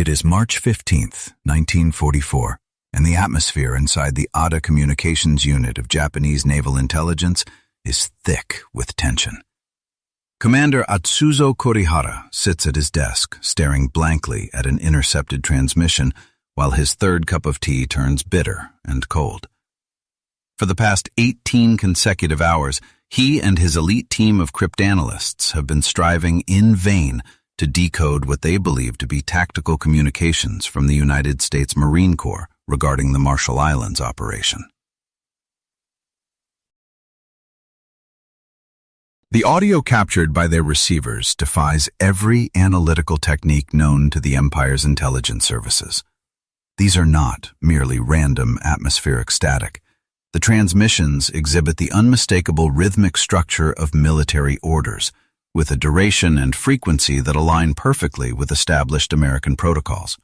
It is March 15th, 1944, and the atmosphere inside the Ada Communications Unit of Japanese Naval Intelligence is thick with tension. Commander Atsuzo Kurihara sits at his desk, staring blankly at an intercepted transmission while his third cup of tea turns bitter and cold. For the past 18 consecutive hours, he and his elite team of cryptanalysts have been striving in vain to decode what they believe to be tactical communications from the United States Marine Corps regarding the Marshall Islands operation. The audio captured by their receivers defies every analytical technique known to the Empire's intelligence services. These are not merely random atmospheric static. The transmissions exhibit the unmistakable rhythmic structure of military orders, with a duration and frequency that align perfectly with established American protocols.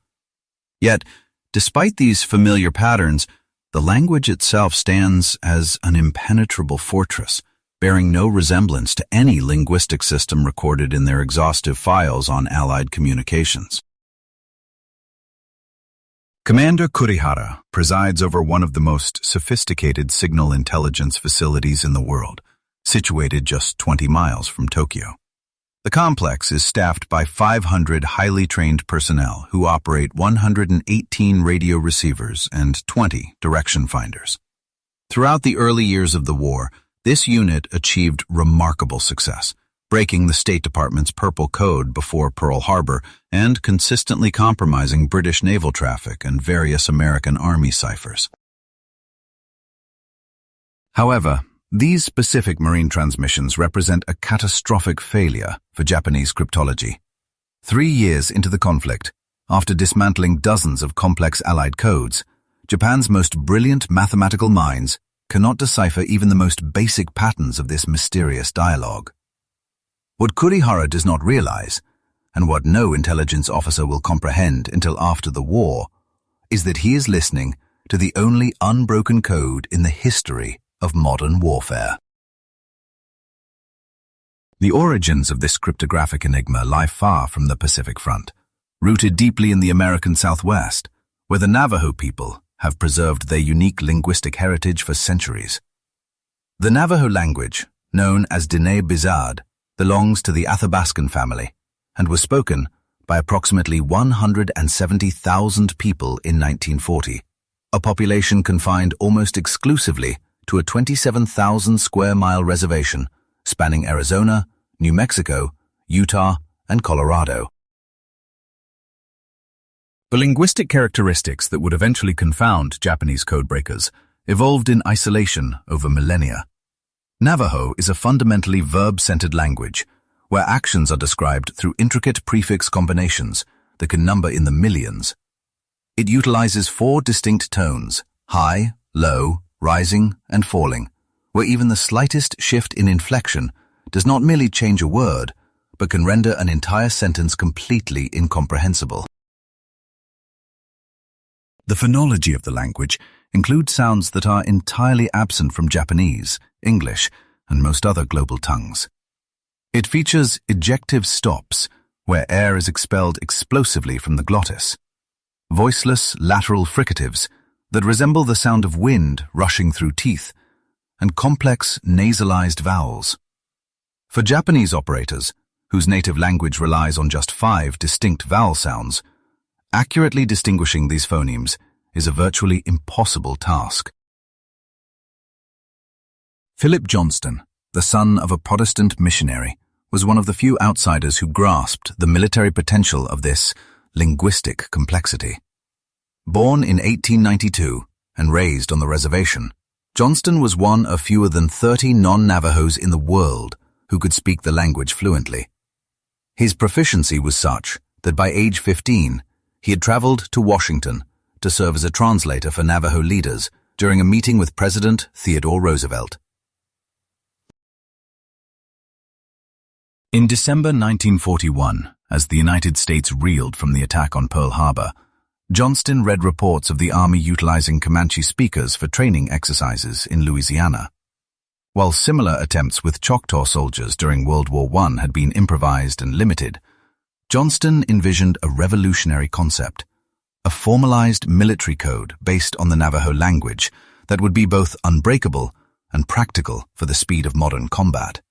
Yet, despite these familiar patterns, the language itself stands as an impenetrable fortress, bearing no resemblance to any linguistic system recorded in their exhaustive files on Allied communications. Commander Kurihara presides over one of the most sophisticated signal intelligence facilities in the world, situated just 20 miles from Tokyo. The complex is staffed by 500 highly trained personnel who operate 118 radio receivers and 20 direction finders. Throughout the early years of the war, this unit achieved remarkable success, breaking the State Department's Purple Code before Pearl Harbor and consistently compromising British naval traffic and various American Army ciphers. However, these specific marine transmissions represent a catastrophic failure for Japanese cryptology. 3 years into the conflict, after dismantling dozens of complex Allied codes, Japan's most brilliant mathematical minds cannot decipher even the most basic patterns of this mysterious dialogue. What Kurihara does not realize, and what no intelligence officer will comprehend until after the war, is that he is listening to the only unbroken code in the history of modern warfare. The origins of this cryptographic enigma lie far from the Pacific Front, rooted deeply in the American Southwest, where the Navajo people have preserved their unique linguistic heritage for centuries. The Navajo language, known as Diné Bizaad, belongs to the Athabascan family and was spoken by approximately 170,000 people in 1940, a population confined almost exclusively to a 27,000 square mile reservation spanning Arizona, New Mexico, Utah, and Colorado. The linguistic characteristics that would eventually confound Japanese codebreakers evolved in isolation over millennia. Navajo is a fundamentally verb-centered language, where actions are described through intricate prefix combinations that can number in the millions. It utilizes 4 distinct tones: high, low, rising, and falling, where even the slightest shift in inflection does not merely change a word, but can render an entire sentence completely incomprehensible. The phonology of the language includes sounds that are entirely absent from Japanese, English, and most other global tongues. It features ejective stops, where air is expelled explosively from the glottis, voiceless lateral fricatives that resemble the sound of wind rushing through teeth, and complex nasalized vowels. For Japanese operators, whose native language relies on just 5 distinct vowel sounds, accurately distinguishing these phonemes is a virtually impossible task. Philip Johnston, the son of a Protestant missionary, was one of the few outsiders who grasped the military potential of this linguistic complexity. Born in 1892 and raised on the reservation, Johnston was one of fewer than 30 non-Navajos in the world who could speak the language fluently. His proficiency was such that by age 15, he had traveled to Washington to serve as a translator for Navajo leaders during a meeting with President Theodore Roosevelt. In December 1941, as the United States reeled from the attack on Pearl Harbor, Johnston read reports of the Army utilizing Comanche speakers for training exercises in Louisiana. While similar attempts with Choctaw soldiers during World War I had been improvised and limited, Johnston envisioned a revolutionary concept, a formalized military code based on the Navajo language that would be both unbreakable and practical for the speed of modern combat.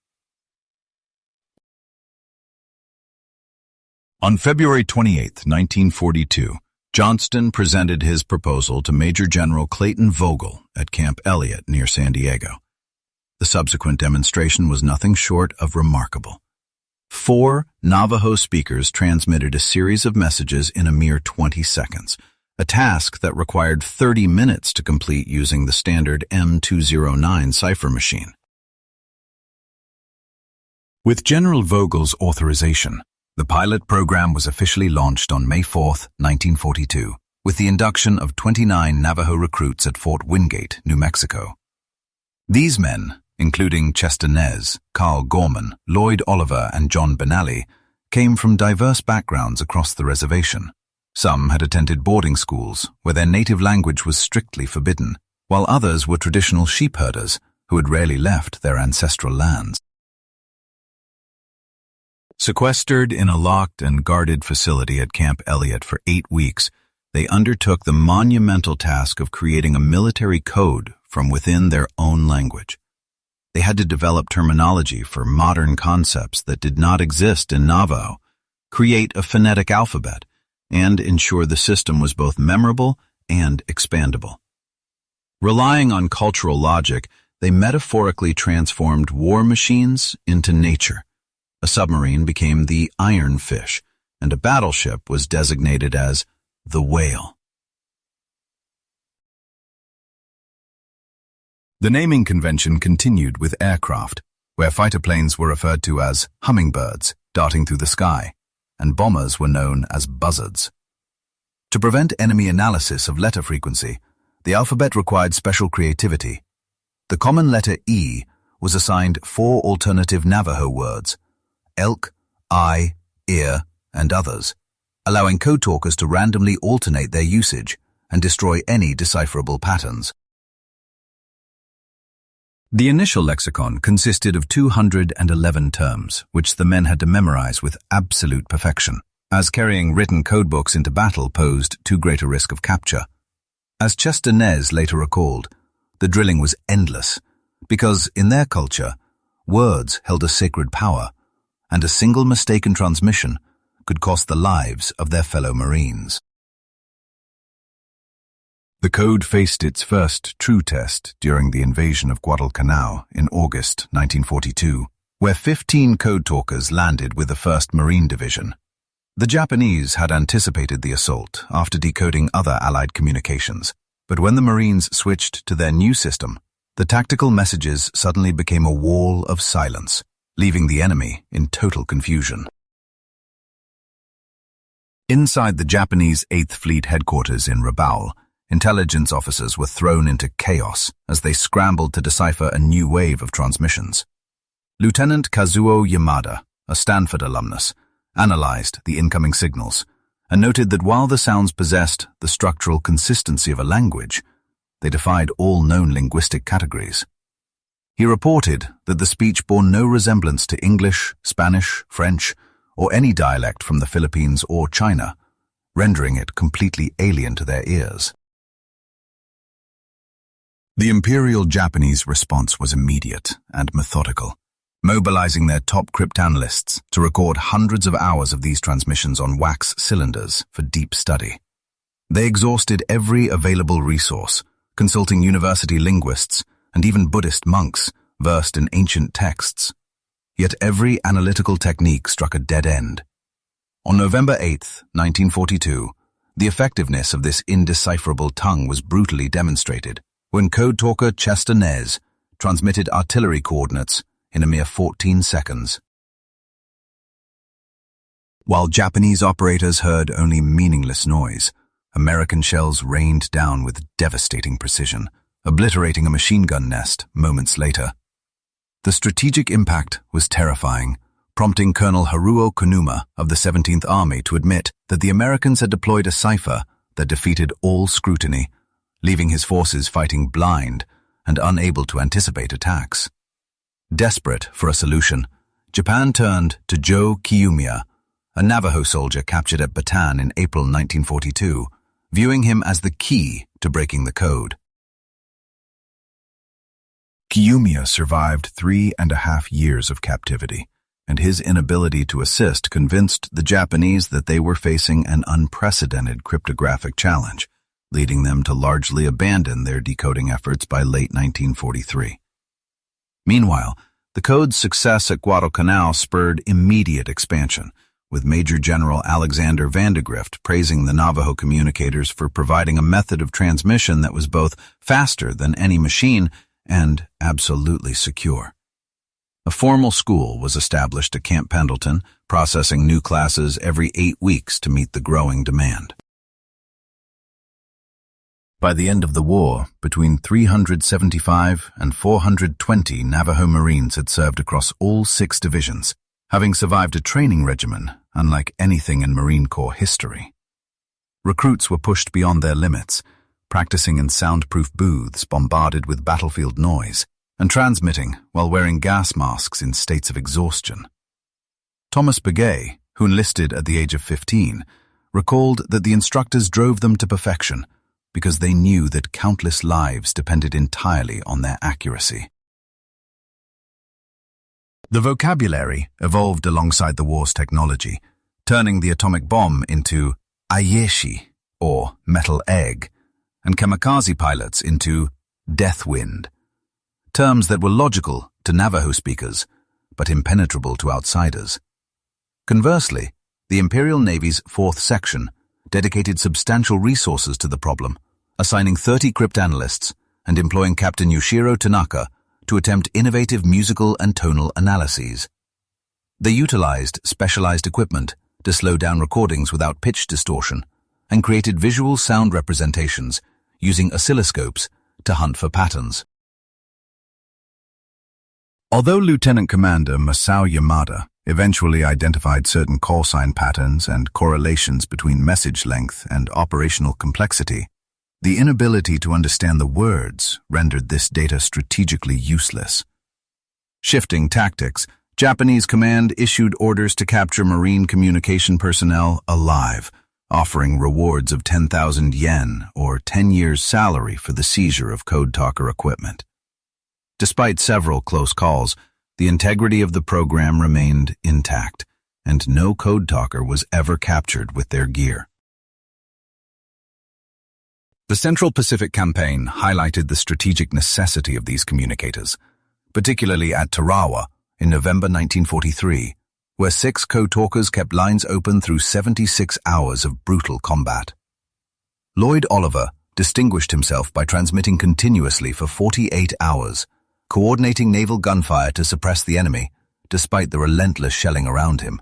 On February 28, 1942, Johnston presented his proposal to Major General Clayton Vogel at Camp Elliott near San Diego. The subsequent demonstration was nothing short of remarkable. 4 Navajo speakers transmitted a series of messages in a mere 20 seconds, a task that required 30 minutes to complete using the standard M209 cipher machine. With General Vogel's authorization, the pilot program was officially launched on May 4, 1942, with the induction of 29 Navajo recruits at Fort Wingate, New Mexico. These men, including Chester Nez, Carl Gorman, Lloyd Oliver, and John Benally, came from diverse backgrounds across the reservation. Some had attended boarding schools, where their native language was strictly forbidden, while others were traditional sheep herders who had rarely left their ancestral lands. Sequestered in a locked and guarded facility at Camp Elliott for 8 weeks, they undertook the monumental task of creating a military code from within their own language. They had to develop terminology for modern concepts that did not exist in Navajo, create a phonetic alphabet, and ensure the system was both memorable and expandable. Relying on cultural logic, they metaphorically transformed war machines into nature. A submarine became the iron fish, and a battleship was designated as the whale. The naming convention continued with aircraft, where fighter planes were referred to as hummingbirds darting through the sky, and bombers were known as buzzards. To prevent enemy analysis of letter frequency, the alphabet required special creativity. The common letter E was assigned 4 alternative Navajo words: elk, eye, ear, and others, allowing code talkers to randomly alternate their usage and destroy any decipherable patterns. The initial lexicon consisted of 211 terms, which the men had to memorize with absolute perfection, as carrying written codebooks into battle posed too great a risk of capture. As Chester Nez later recalled, the drilling was endless, because in their culture, words held a sacred power, and a single mistaken transmission could cost the lives of their fellow Marines. The code faced its first true test during the invasion of Guadalcanal in August 1942, where 15 code talkers landed with the 1st Marine Division. The Japanese had anticipated the assault after decoding other Allied communications, but when the Marines switched to their new system, the tactical messages suddenly became a wall of silence, leaving the enemy in total confusion. Inside the Japanese 8th Fleet headquarters in Rabaul, intelligence officers were thrown into chaos as they scrambled to decipher a new wave of transmissions. Lieutenant Kazuo Yamada, a Stanford alumnus, analyzed the incoming signals and noted that while the sounds possessed the structural consistency of a language, they defied all known linguistic categories. He reported that the speech bore no resemblance to English, Spanish, French, or any dialect from the Philippines or China, rendering it completely alien to their ears. The Imperial Japanese response was immediate and methodical, mobilizing their top cryptanalysts to record hundreds of hours of these transmissions on wax cylinders for deep study. They exhausted every available resource, consulting university linguists and even Buddhist monks versed in ancient texts. Yet every analytical technique struck a dead end. On November 8, 1942, the effectiveness of this indecipherable tongue was brutally demonstrated when code talker Chester Nez transmitted artillery coordinates in a mere 14 seconds. While Japanese operators heard only meaningless noise, American shells rained down with devastating precision, obliterating a machine gun nest moments later. The strategic impact was terrifying, prompting Colonel Haruo Konuma of the 17th Army to admit that the Americans had deployed a cipher that defeated all scrutiny, leaving his forces fighting blind and unable to anticipate attacks. Desperate for a solution, Japan turned to Joe Kiyumiya, a Navajo soldier captured at Bataan in April 1942, viewing him as the key to breaking the code. Kiyomiya survived 3.5 years of captivity, and his inability to assist convinced the Japanese that they were facing an unprecedented cryptographic challenge, leading them to largely abandon their decoding efforts by late 1943. Meanwhile, the code's success at Guadalcanal spurred immediate expansion, with Major General Alexander Vandegrift praising the Navajo communicators for providing a method of transmission that was both faster than any machine and absolutely secure. A formal school was established at Camp Pendleton, processing new classes every 8 weeks to meet the growing demand. By the end of the war, between 375 and 420 Navajo Marines had served across all 6 divisions, having survived a training regimen unlike anything in Marine Corps history. Recruits were pushed beyond their limits, practicing in soundproof booths bombarded with battlefield noise, and transmitting while wearing gas masks in states of exhaustion. Thomas Begay, who enlisted at the age of 15, recalled that the instructors drove them to perfection because they knew that countless lives depended entirely on their accuracy. The vocabulary evolved alongside the war's technology, turning the atomic bomb into ayeshi, or metal egg, and kamikaze pilots into death wind, terms that were logical to Navajo speakers, but impenetrable to outsiders. Conversely, the Imperial Navy's 4th Section dedicated substantial resources to the problem, assigning 30 cryptanalysts and employing Captain Yoshiro Tanaka to attempt innovative musical and tonal analyses. They utilized specialized equipment to slow down recordings without pitch distortion and created visual sound representations using oscilloscopes to hunt for patterns. Although Lieutenant Commander Masao Yamada eventually identified certain call sign patterns and correlations between message length and operational complexity, the inability to understand the words rendered this data strategically useless. Shifting tactics, Japanese command issued orders to capture Marine communication personnel alive, offering rewards of 10,000 yen or 10 years' salary for the seizure of Code Talker equipment. Despite several close calls, the integrity of the program remained intact, and no Code Talker was ever captured with their gear. The Central Pacific Campaign highlighted the strategic necessity of these communicators, particularly at Tarawa in November 1943, where 6 Code Talkers kept lines open through 76 hours of brutal combat. Lloyd Oliver distinguished himself by transmitting continuously for 48 hours, coordinating naval gunfire to suppress the enemy, despite the relentless shelling around him.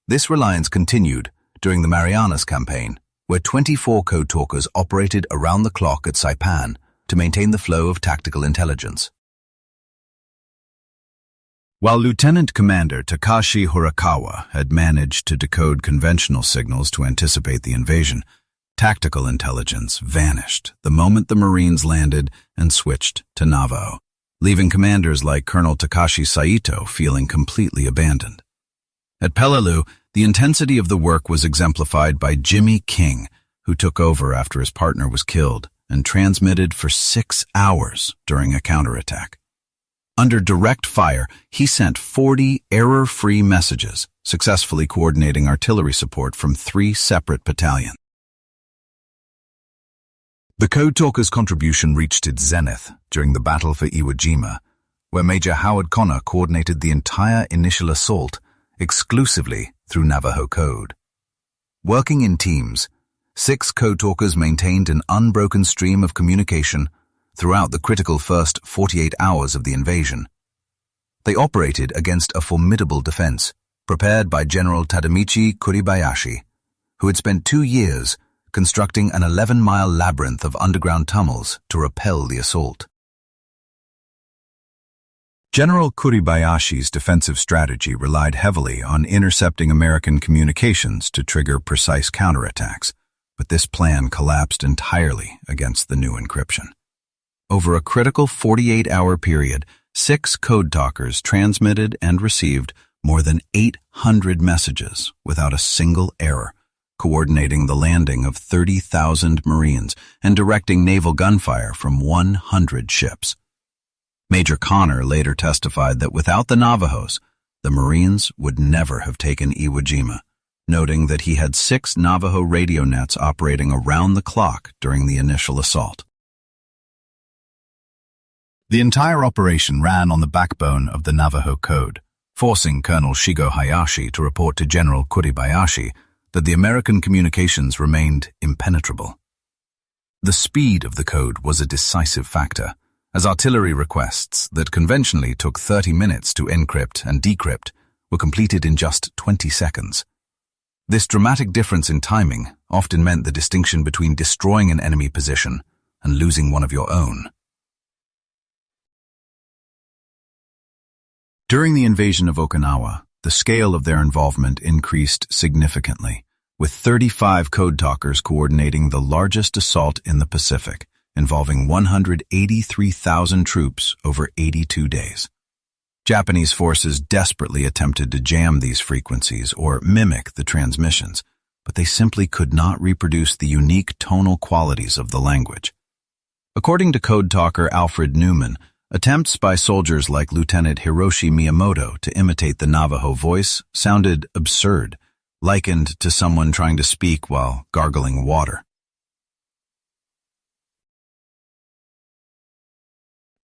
This reliance continued during the Marianas Campaign, where 24 Code Talkers operated around the clock at Saipan to maintain the flow of tactical intelligence. While Lieutenant Commander Takashi Horikawa had managed to decode conventional signals to anticipate the invasion, tactical intelligence vanished the moment the Marines landed and switched to Navajo, leaving commanders like Colonel Takashi Saito feeling completely abandoned. At Peleliu, the intensity of the work was exemplified by Jimmy King, who took over after his partner was killed and transmitted for 6 hours during a counterattack. Under direct fire, he sent 40 error-free messages, successfully coordinating artillery support from 3 separate battalions. The Code Talkers' contribution reached its zenith during the Battle for Iwo Jima, where Major Howard Connor coordinated the entire initial assault exclusively through Navajo Code. Working in teams, 6 Code Talkers maintained an unbroken stream of communication throughout the critical first 48 hours of the invasion. They operated against a formidable defense, prepared by General Tadamichi Kuribayashi, who had spent 2 years constructing an 11-mile labyrinth of underground tunnels to repel the assault. General Kuribayashi's defensive strategy relied heavily on intercepting American communications to trigger precise counterattacks, but this plan collapsed entirely against the new encryption. Over a critical 48-hour period, 6 Code Talkers transmitted and received more than 800 messages without a single error, coordinating the landing of 30,000 Marines and directing naval gunfire from 100 ships. Major Connor later testified that without the Navajos, the Marines would never have taken Iwo Jima, noting that he had 6 Navajo radio nets operating around the clock during the initial assault. The entire operation ran on the backbone of the Navajo Code, forcing Colonel Shigo Hayashi to report to General Kuribayashi that the American communications remained impenetrable. The speed of the code was a decisive factor, as artillery requests that conventionally took 30 minutes to encrypt and decrypt were completed in just 20 seconds. This dramatic difference in timing often meant the distinction between destroying an enemy position and losing one of your own. During the invasion of Okinawa, the scale of their involvement increased significantly, with 35 code talkers coordinating the largest assault in the Pacific, involving 183,000 troops over 82 days. Japanese forces desperately attempted to jam these frequencies or mimic the transmissions, but they simply could not reproduce the unique tonal qualities of the language. According to code talker Alfred Newman, attempts by soldiers like Lieutenant Hiroshi Miyamoto to imitate the Navajo voice sounded absurd, likened to someone trying to speak while gargling water.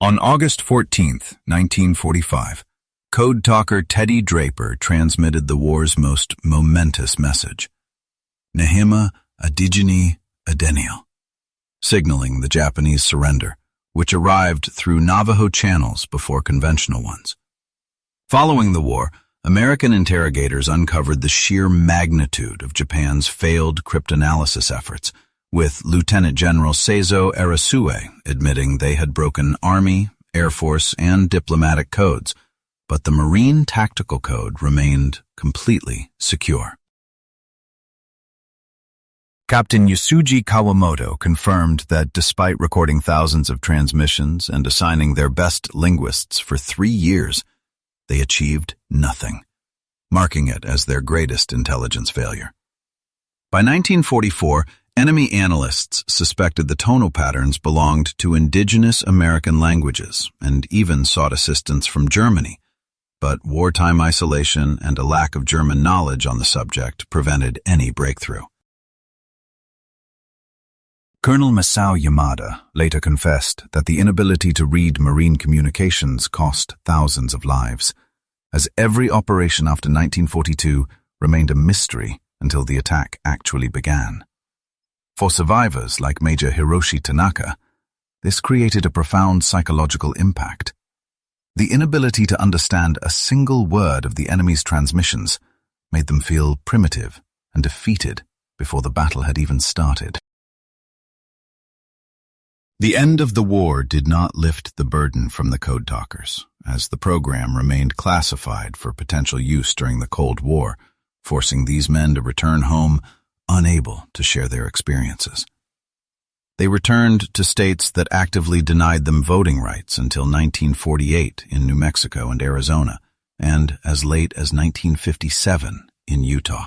On August 14, 1945, code talker Teddy Draper transmitted the war's most momentous message, Nehima Adigini Adeniel, signaling the Japanese surrender, which arrived through Navajo channels before conventional ones. Following the war, American interrogators uncovered the sheer magnitude of Japan's failed cryptanalysis efforts, with Lieutenant General Seizo Arasue admitting they had broken Army, Air Force, and diplomatic codes, but the Marine Tactical Code remained completely secure. Captain Yasuji Kawamoto confirmed that despite recording thousands of transmissions and assigning their best linguists for 3 years, they achieved nothing, marking it as their greatest intelligence failure. By 1944, enemy analysts suspected the tonal patterns belonged to indigenous American languages and even sought assistance from Germany, but wartime isolation and a lack of German knowledge on the subject prevented any breakthrough. Colonel Masao Yamada later confessed that the inability to read Marine communications cost thousands of lives, as every operation after 1942 remained a mystery until the attack actually began. For survivors like Major Hiroshi Tanaka, this created a profound psychological impact. The inability to understand a single word of the enemy's transmissions made them feel primitive and defeated before the battle had even started. The end of the war did not lift the burden from the code talkers, as the program remained classified for potential use during the Cold War, forcing these men to return home unable to share their experiences. They returned to states that actively denied them voting rights until 1948 in New Mexico and Arizona, and as late as 1957 in Utah.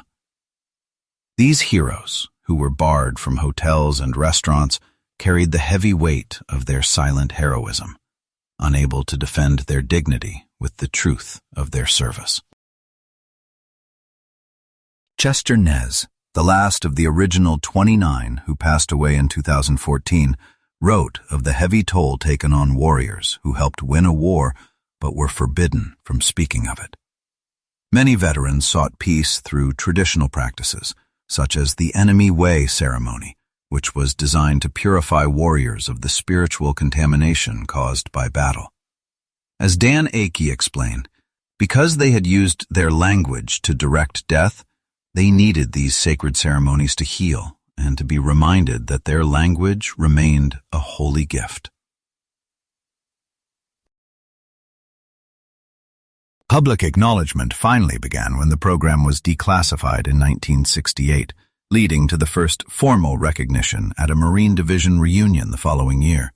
These heroes, who were barred from hotels and restaurants, carried the heavy weight of their silent heroism, unable to defend their dignity with the truth of their service. Chester Nez, the last of the original 29 who passed away in 2014, wrote of the heavy toll taken on warriors who helped win a war but were forbidden from speaking of it. Many veterans sought peace through traditional practices, such as the Enemy Way ceremony, which was designed to purify warriors of the spiritual contamination caused by battle. As Dan Akey explained, because they had used their language to direct death, they needed these sacred ceremonies to heal and to be reminded that their language remained a holy gift. Public acknowledgement finally began when the program was declassified in 1968, leading to the first formal recognition at a Marine Division reunion the following year.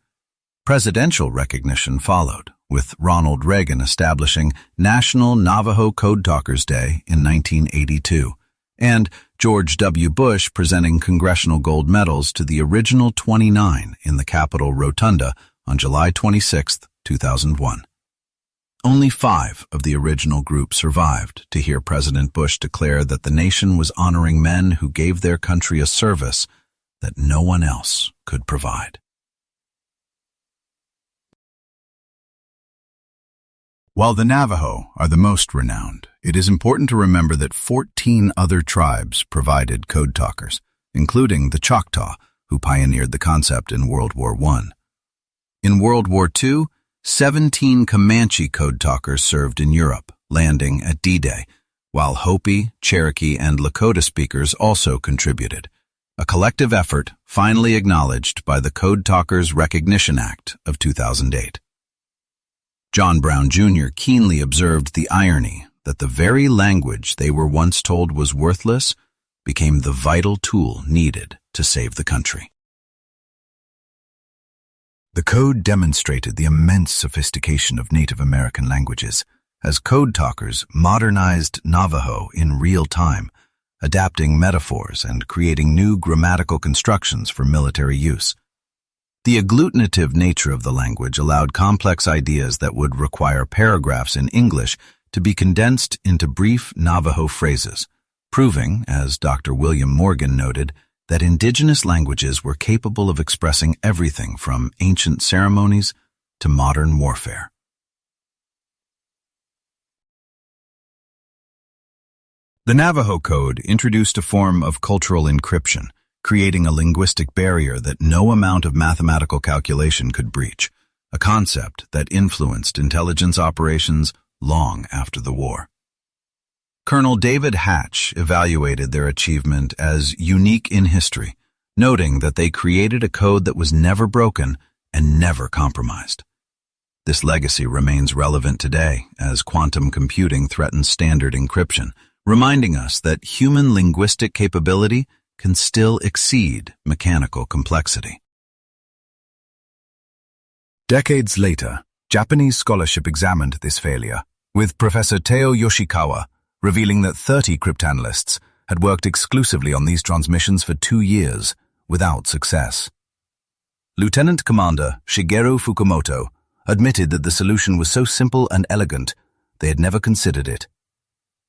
Presidential recognition followed, with Ronald Reagan establishing National Navajo Code Talkers Day in 1982, and George W. Bush presenting congressional gold medals to the original 29 in the Capitol Rotunda on July 26, 2001. Only 5 of the original group survived to hear President Bush declare that the nation was honoring men who gave their country a service that no one else could provide. While the Navajo are the most renowned, it is important to remember that 14 other tribes provided code talkers, including the Choctaw, who pioneered the concept in World War I. In World War II, 17 Comanche code talkers served in Europe, landing at D-Day, while Hopi, Cherokee, and Lakota speakers also contributed, a collective effort finally acknowledged by the Code Talkers Recognition Act of 2008. John Brown Jr. keenly observed the irony that the very language they were once told was worthless became the vital tool needed to save the country. The code demonstrated the immense sophistication of Native American languages, as code talkers modernized Navajo in real time, adapting metaphors and creating new grammatical constructions for military use. The agglutinative nature of the language allowed complex ideas that would require paragraphs in English to be condensed into brief Navajo phrases, proving, as Dr. William Morgan noted, that indigenous languages were capable of expressing everything from ancient ceremonies to modern warfare. The Navajo Code introduced a form of cultural encryption, creating a linguistic barrier that no amount of mathematical calculation could breach, a concept that influenced intelligence operations long after the war. Colonel David Hatch evaluated their achievement as unique in history, noting that they created a code that was never broken and never compromised. This legacy remains relevant today as quantum computing threatens standard encryption, reminding us that human linguistic capability can still exceed mechanical complexity. Decades later, Japanese scholarship examined this failure, with Professor Teo Yoshikawa revealing that 30 cryptanalysts had worked exclusively on these transmissions for 2 years without success. Lieutenant Commander Shigeru Fukumoto admitted that the solution was so simple and elegant they had never considered it.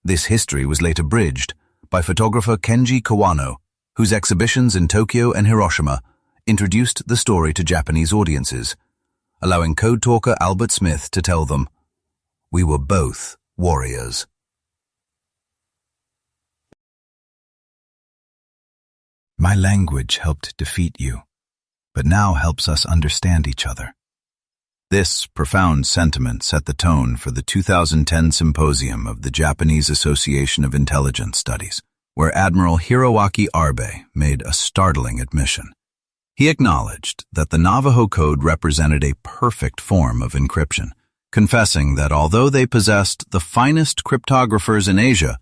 This history was later bridged by photographer Kenji Kawano, whose exhibitions in Tokyo and Hiroshima introduced the story to Japanese audiences, allowing code talker Albert Smith to tell them, "We were both warriors." My language helped defeat you, but now helps us understand each other. This profound sentiment set the tone for the 2010 symposium of the Japanese Association of Intelligence Studies, where Admiral Hiroaki Arbe made a startling admission. He acknowledged that the Navajo Code represented a perfect form of encryption, confessing that although they possessed the finest cryptographers in Asia,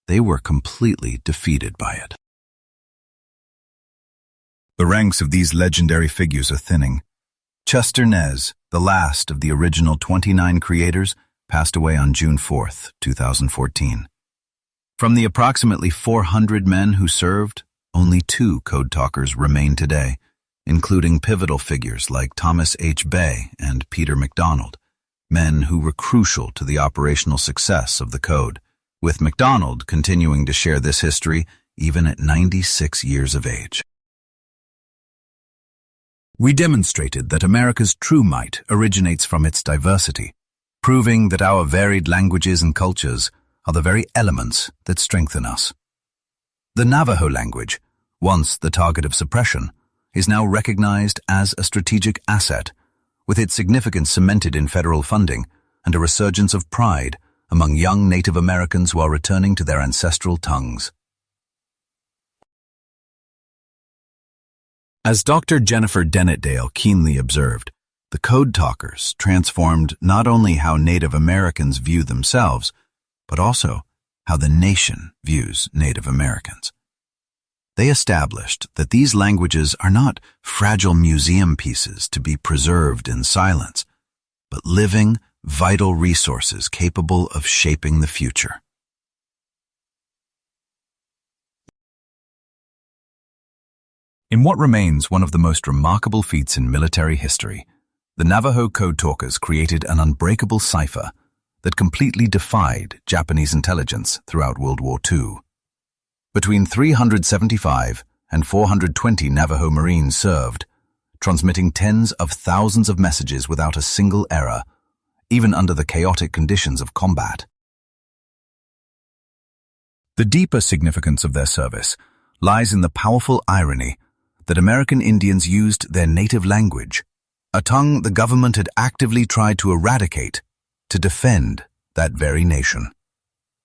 they were completely defeated by it. The ranks of these legendary figures are thinning. Chester Nez, the last of the original 29 creators, passed away on June 4, 2014. From the approximately 400 men who served, only 2 code talkers remain today, including pivotal figures like Thomas H. Bay and Peter MacDonald, men who were crucial to the operational success of the code, with MacDonald continuing to share this history even at 96 years of age. We demonstrated that America's true might originates from its diversity, proving that our varied languages and cultures are the very elements that strengthen us. The Navajo language, once the target of suppression, is now recognized as a strategic asset, with its significance cemented in federal funding and a resurgence of pride among young Native Americans who are returning to their ancestral tongues. As Dr. Jennifer Dennett-Dale keenly observed, the Code Talkers transformed not only how Native Americans view themselves, but also how the nation views Native Americans. They established that these languages are not fragile museum pieces to be preserved in silence, but living, vital resources capable of shaping the future. In what remains one of the most remarkable feats in military history, the Navajo Code Talkers created an unbreakable cipher that completely defied Japanese intelligence throughout World War II. Between 375 and 420 Navajo Marines served, transmitting tens of thousands of messages without a single error, even under the chaotic conditions of combat. The deeper significance of their service lies in the powerful irony that American Indians used their native language, a tongue the government had actively tried to eradicate, to defend that very nation.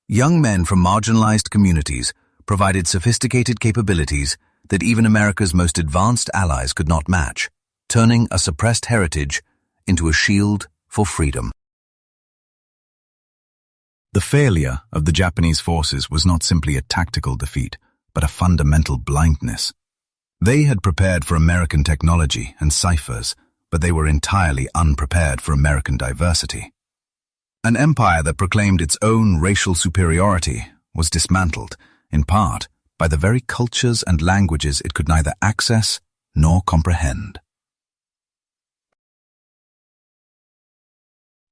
Young men from marginalized communities provided sophisticated capabilities that even America's most advanced allies could not match, turning a suppressed heritage into a shield for freedom. The failure of the Japanese forces was not simply a tactical defeat, but a fundamental blindness. They had prepared for American technology and ciphers, but they were entirely unprepared for American diversity. An empire that proclaimed its own racial superiority was dismantled, in part, by the very cultures and languages it could neither access nor comprehend.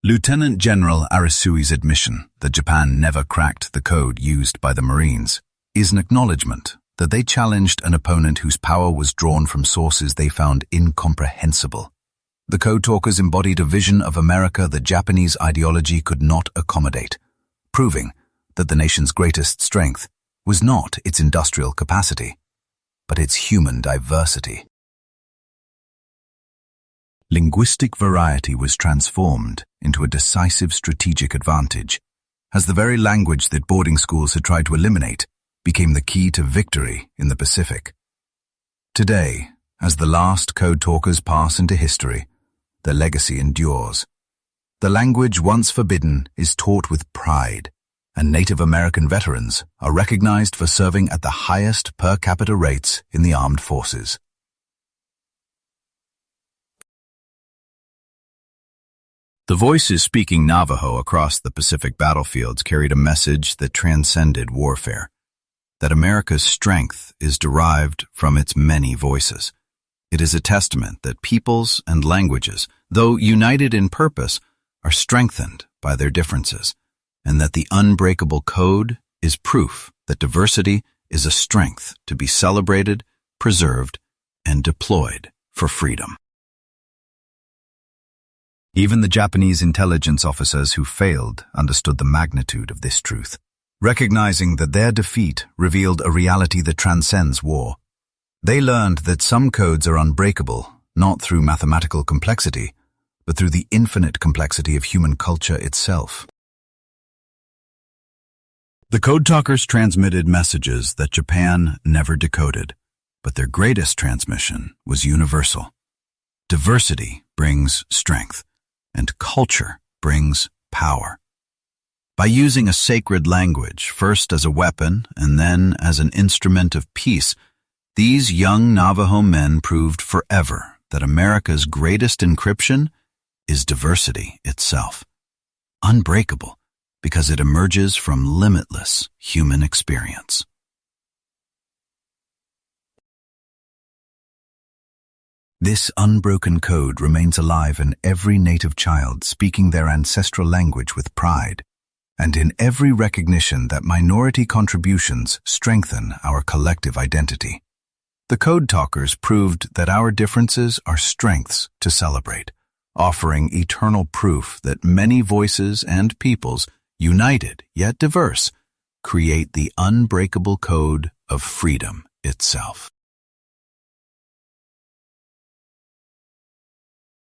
Lieutenant General Arisui's admission that Japan never cracked the code used by the Marines is an acknowledgement that they challenged an opponent whose power was drawn from sources they found incomprehensible. The Code Talkers embodied a vision of America that Japanese ideology could not accommodate, proving that the nation's greatest strength was not its industrial capacity, but its human diversity. Linguistic variety was transformed into a decisive strategic advantage, as the very language that boarding schools had tried to eliminate became the key to victory in the Pacific. Today, as the last Code Talkers pass into history, their legacy endures. The language once forbidden is taught with pride, and Native American veterans are recognized for serving at the highest per capita rates in the armed forces. The voices speaking Navajo across the Pacific battlefields carried a message that transcended warfare, that America's strength is derived from its many voices. It is a testament that peoples and languages, though united in purpose, are strengthened by their differences, and that the unbreakable code is proof that diversity is a strength to be celebrated, preserved, and deployed for freedom. Even the Japanese intelligence officers who failed understood the magnitude of this truth, recognizing that their defeat revealed a reality that transcends war. They learned that some codes are unbreakable, not through mathematical complexity, but through the infinite complexity of human culture itself. The Code Talkers transmitted messages that Japan never decoded, but their greatest transmission was universal. Diversity brings strength, and culture brings power. By using a sacred language, first as a weapon and then as an instrument of peace, these young Navajo men proved forever that America's greatest encryption is diversity itself, unbreakable because it emerges from limitless human experience. This unbroken code remains alive in every native child speaking their ancestral language with pride, and in every recognition that minority contributions strengthen our collective identity. The Code Talkers proved that our differences are strengths to celebrate, offering eternal proof that many voices and peoples, united yet diverse, create the unbreakable code of freedom itself.